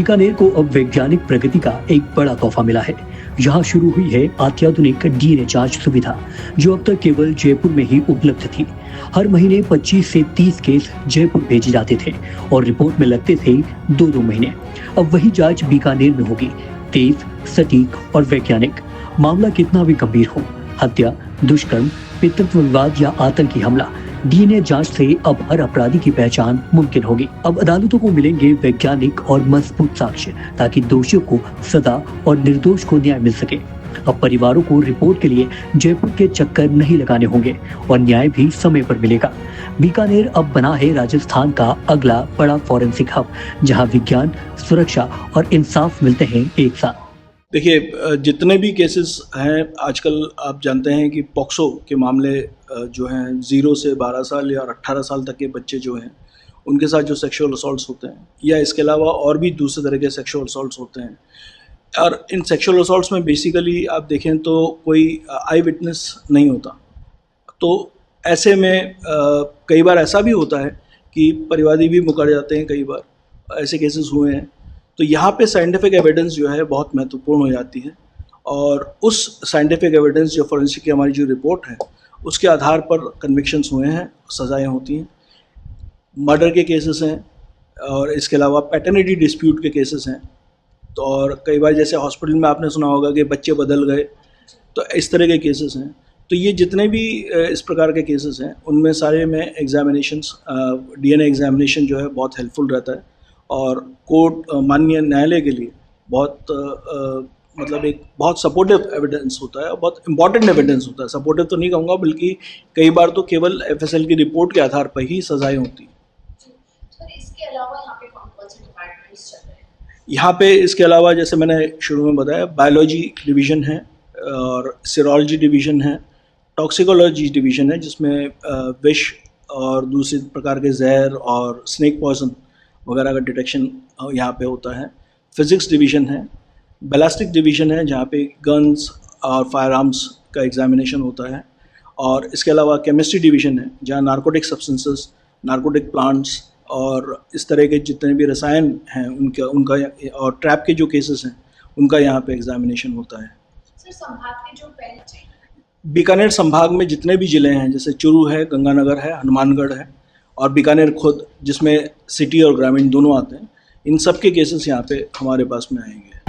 बीकानेर को अब वैज्ञानिक प्रगति का एक बड़ा तोहफा मिला है। यहाँ शुरू हुई है अत्याधुनिक डीएनए जांच सुविधा, जो अब तक केवल जयपुर में ही उपलब्ध थी। हर महीने 25 से 30 केस जयपुर भेजे जाते थे और रिपोर्ट में लगते थे 2-2 महीने। अब वही जांच बीकानेर में होगी, तेज, सटीक और वैज्ञानिक। मामला कितना भी गंभीर हो, हत्या, दुष्कर्म, पितृत्व विवाद या आतंकी हमला, डीएनए जांच से अब हर अपराधी की पहचान मुमकिन होगी। अब अदालतों को मिलेंगे वैज्ञानिक और मजबूत साक्ष्य, ताकि दोषियों को सजा और निर्दोष को न्याय मिल सके। अब परिवारों को रिपोर्ट के लिए जयपुर के चक्कर नहीं लगाने होंगे और न्याय भी समय पर मिलेगा। बीकानेर अब बना है राजस्थान का अगला बड़ा फॉरेंसिक हब, जहां विज्ञान, सुरक्षा और इंसाफ मिलते हैं एक साथ। देखिए, जितने भी केसेस हैं आजकल, आप जानते हैं कि पॉक्सो के मामले जो हैं 0 से 12 साल या 18 साल तक के बच्चे जो हैं उनके साथ जो सेक्सुअल असॉल्ट्स होते हैं, या इसके अलावा और भी दूसरे तरह के सेक्सुअल असॉल्ट्स होते हैं। और इन सेक्सुअल असॉल्ट्स में बेसिकली आप देखें तो कोई आई विटनेस नहीं होता। तो ऐसे में कई बार ऐसा भी होता है कि परिवादी भी मुकर जाते हैं, कई बार ऐसे केसेस हुए हैं। तो यहाँ पे साइंटिफिक एविडेंस जो है बहुत महत्वपूर्ण हो जाती है, और उस साइंटिफिक एविडेंस जो फॉरेंसिक की हमारी जो रिपोर्ट है उसके आधार पर कन्विक्शंस हुए हैं, सज़ाएँ होती हैं। मर्डर के केसेस हैं और इसके अलावा पैटर्निटी डिस्प्यूट के केसेस हैं। तो और कई बार जैसे हॉस्पिटल में आपने सुना होगा कि बच्चे बदल गए, तो इस तरह के केसेस हैं। तो ये जितने भी इस प्रकार के केसेस हैं उनमें सारे में एग्जामिनेशंस, डीएनए एग्जामिनेशन जो है बहुत हेल्पफुल रहता है, और कोर्ट, माननीय न्यायालय के लिए बहुत मतलब एक बहुत सपोर्टिव एविडेंस होता है, बहुत इंपॉर्टेंट एविडेंस होता है। सपोर्टिव तो नहीं कहूँगा, बल्कि कई बार तो केवल एफएसएल की रिपोर्ट के आधार पर ही सजाएं होती हैं। इसके अलावा यहाँ पे कौन-कौन से डिपार्टमेंट्स चल रहे हैं? यहाँ पे इसके अलावा जैसे मैंने शुरू में बताया, बायोलॉजी डिवीज़न है और सीरोलॉजी डिवीज़न है, टॉक्सिकोलॉजी डिवीज़न है जिसमें विष और दूसरे प्रकार के जहर और स्नेक पॉइजन वगैरह का डिटेक्शन यहाँ पे होता है। फिज़िक्स डिवीज़न है, बैलिस्टिक डिवीज़न है जहाँ पे गन्स और फायर आर्म्स का एग्जामिनेशन होता है, और इसके अलावा केमिस्ट्री डिवीज़न है जहाँ नार्कोटिक सब्सटेंसेस, नार्कोटिक प्लांट्स और इस तरह के जितने भी रसायन हैं उनका और ट्रैप के जो केसेस हैं उनका यहाँ पे एग्जामिनेशन होता है। सर, संभाग के जो पहले बीकानेर संभाग में जितने भी ज़िले हैं, जैसे चुरू है, गंगानगर है, हनुमानगढ़ है और बीकानेर खुद, जिसमें सिटी और ग्रामीण दोनों आते हैं, इन सब के केसेस यहाँ पे हमारे पास में आएंगे।